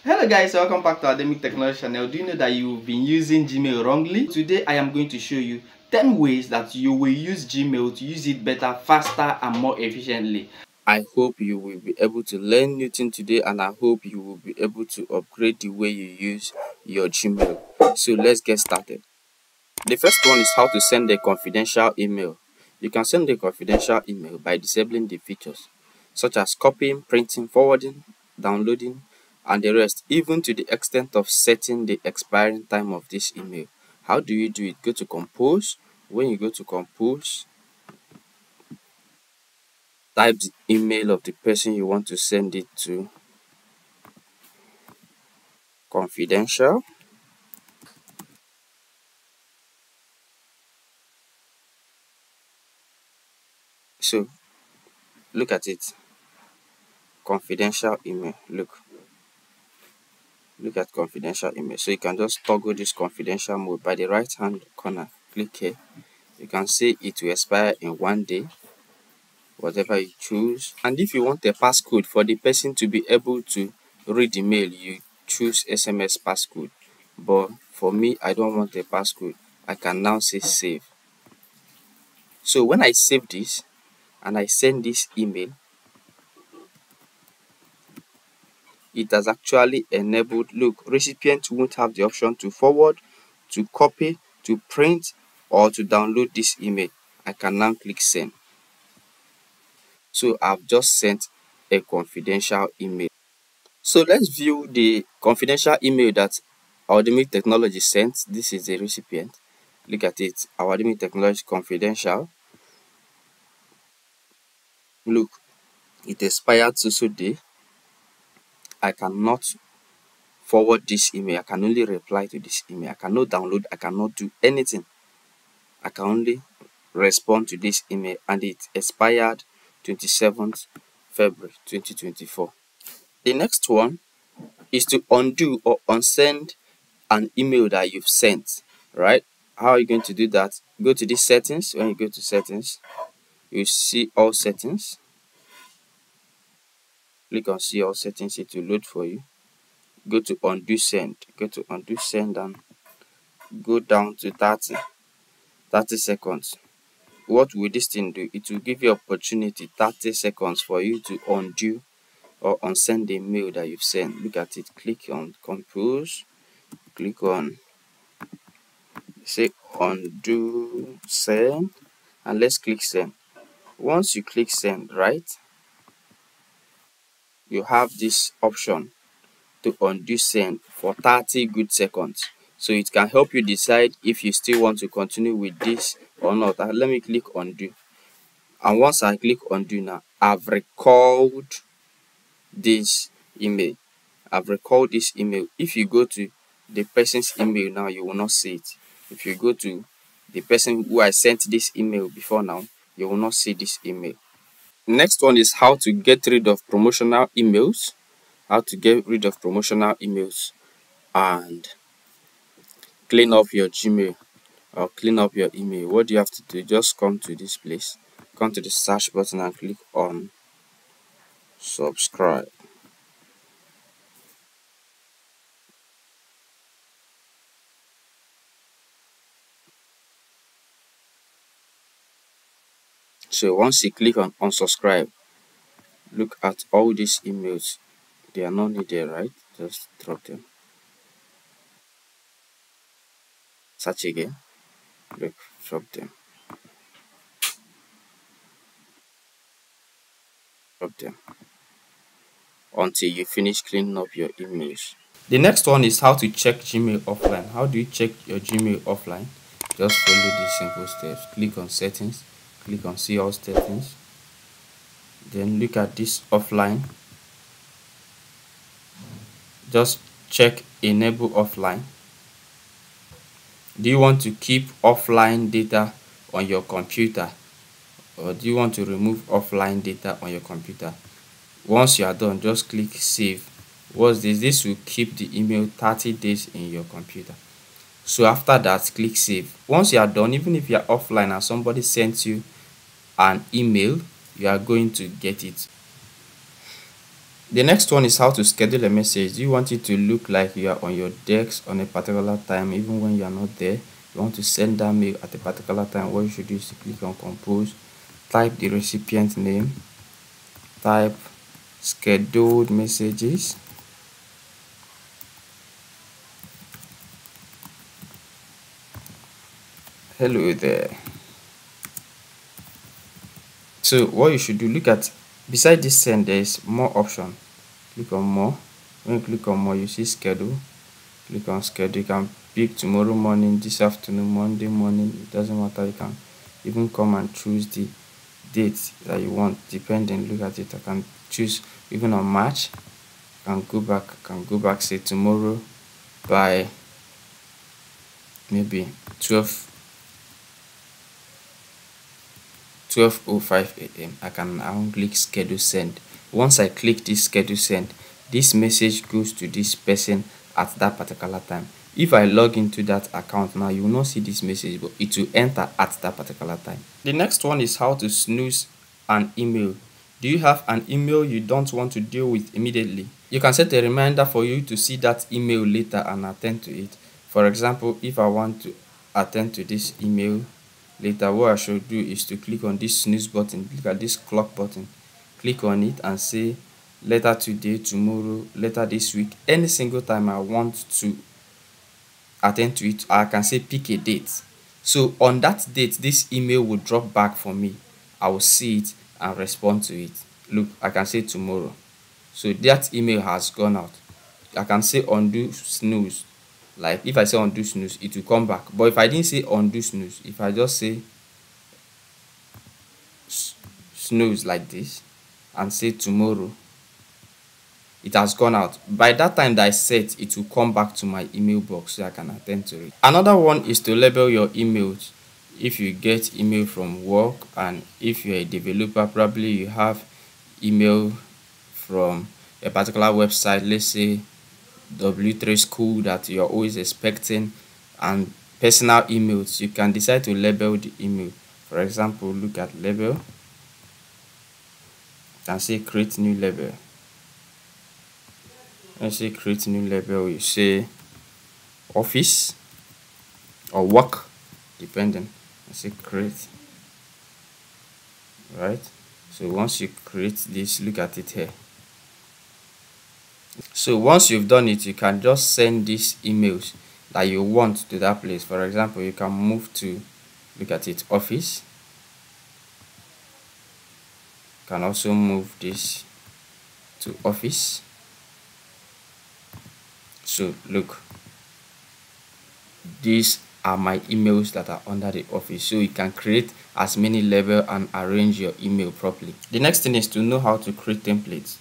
Hello guys, welcome back to Academic Technology channel. Do you know that you've been using Gmail wrongly? Today I am going to show you 10 ways that you will use Gmail to use it better, faster and more efficiently. I hope you will be able to learn new things today, and I hope you will be able to upgrade the way you use your Gmail. So let's get started. The first one is how to send a confidential email. You can send a confidential email by disabling the features such as copying, printing, forwarding, downloading, and the rest, even to the extent of setting the expiring time of this email. How do you do it? Go to Compose. When you go to Compose, type the email of the person you want to send it to. Confidential. So look at it. Confidential email. Look at confidential email. So you can just toggle this confidential mode by the right hand corner. Click here. You can see it will expire in 1 day, whatever you choose. And if you want a passcode for the person to be able to read the mail, you choose SMS passcode. But for me, I don't want a passcode. I can now say save. So when I save this and I send this email, it has actually enabled, look, recipient won't have the option to forward, to copy, to print, or to download this email. I can now click send. So I've just sent a confidential email. So let's view the confidential email that Academic Technology sent. This is the recipient. Look at it. Academic Technology confidential. Look, it expired so day. I cannot forward this email. I can only reply to this email. I cannot download. I cannot do anything. I can only respond to this email, and it expired 27th February 2024. The next one is to undo or unsend an email that you've sent, right? How are you going to do that? Go to the settings. When you go to settings, you see all settings. Click on see all settings. It will load for you. Go to undo send. Go to undo send and go down to 30 seconds. What will this thing do? It will give you opportunity 30 seconds for you to undo or unsend the mail that you've sent. Look at it. Click on compose. Click on say undo send, and let's click send. Once you click send, right, you have this option to undo send for 30 good seconds. So it can help you decide if you still want to continue with this or not. Let me click undo. And once I click undo now, I've recalled this email. If you go to the person's email now, you will not see it. If you go to the person who I sent this email before now, you will not see this email. Next one is how to get rid of promotional emails. How to get rid of promotional emails and clean up your Gmail or clean up your email. What do you have to do? Just come to this place, come to the search button and click on subscribe. So once you click on unsubscribe, look at all these emails. They are not needed, right? Just drop them. Search again. Look, drop them. Drop them until you finish cleaning up your emails. The next one is how to check Gmail offline. How do you check your Gmail offline? Just follow these simple steps. Click on settings, click on see all settings, then look at this offline. Just check enable offline. Do you want to keep offline data on your computer, or do you want to remove offline data on your computer? Once you are done, just click save. What's this? This will keep the email 30 days in your computer. So after that, click save. Once you are done, even if you are offline and somebody sends you an email, you are going to get it. The next one is how to schedule a message. Do you want it to look like you are on your desk on a particular time even when you are not there? You want to send that mail at a particular time. What you should do is to click on compose, type the recipient name, type scheduled messages, hello there. So what you should do, look at beside this send, there is more option. Click on more. When you click on more, you see schedule. Click on schedule. You can pick tomorrow morning, this afternoon, Monday morning, it doesn't matter. You can even come and choose the date that you want, depending. Look at it. I can choose even on March. I can go back, say tomorrow by maybe 12:05 a.m. I can now click schedule send. Once I click this schedule send, this message goes to this person at that particular time. If I log into that account now, you will not see this message, but it will enter at that particular time. The next one is how to snooze an email. Do you have an email you don't want to deal with immediately? You can set a reminder for you to see that email later and attend to it. For example, if I want to attend to this email later, what I should do is to click on this snooze button. Click at this clock button, click on it and say later today, tomorrow, later this week. Any single time I want to attend to it, I can say pick a date. So on that date, this email will drop back for me. I will see it and respond to it. Look, I can say tomorrow. So that email has gone out. I can say undo snooze. Like if I say undo snooze, it will come back. But if I didn't say undo snooze, if I just say snooze like this and say tomorrow, it has gone out. By that time that I set, it will come back to my email box so I can attend to it. Another one is to label your emails. If you get email from work, and if you're a developer, probably you have email from a particular website, let's say W3 school, that you're always expecting, and personal emails, you can decide to label the email. For example, look at label and say create new label. Let's say create new label, you say office or work, depending. I say create, right? So once you create this, look at it here. So once you've done it, you can just send these emails that you want to that place. For example, you can move to, look at it, office. You can also move this to office. So look, these are my emails that are under the office. So you can create as many labels and arrange your email properly. The next thing is to know how to create templates.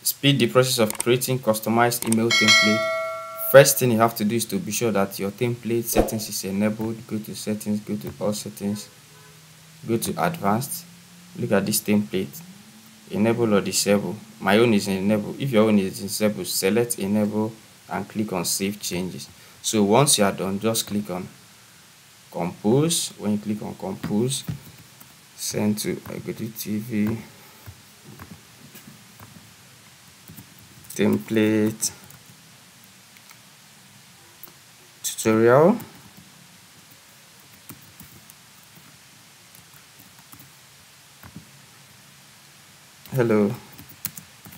Speed the process of creating customized email template. First thing you have to do is to be sure that your template settings is enabled. Go to settings, go to all settings, go to advanced. Look at this template, enable or disable. My own is enable. If your own is disabled, select enable and click on save changes. So once you are done, just click on compose. When you click on compose, send to TV template tutorial. Hello,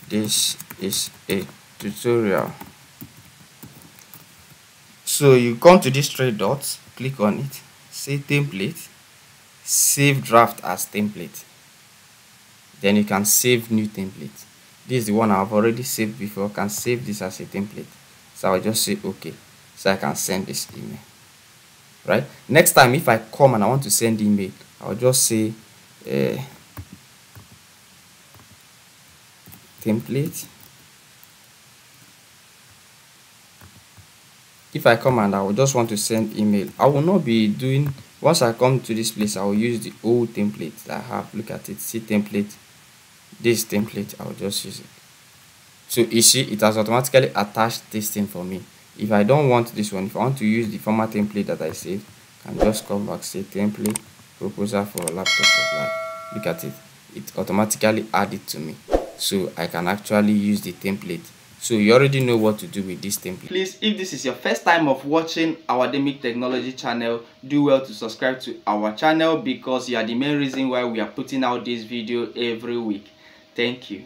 this is a tutorial. So you come to these three dots, click on it, say template, save draft as template. Then you can save new template. This is the one I've already saved before. I can save this as a template. So I'll just say okay, so I can send this email. Right? Next time if I come and I want to send email, I'll just say template. If I come and I will just want to send email, I will not be doing, once I come to this place, I will use the old template that I have. Look at it, see template, this template, I will just use it. So you see, it has automatically attached this thing for me. If I don't want this one, if I want to use the former template that I saved, I can just come back, say template, proposal for laptop supply. Look at it, it automatically added to me. so I can actually use the template. So you already know what to do with this template. Please, if this is your first time of watching our Academic Technology channel, do well to subscribe to our channel because you are the main reason why we are putting out this video every week. Thank you.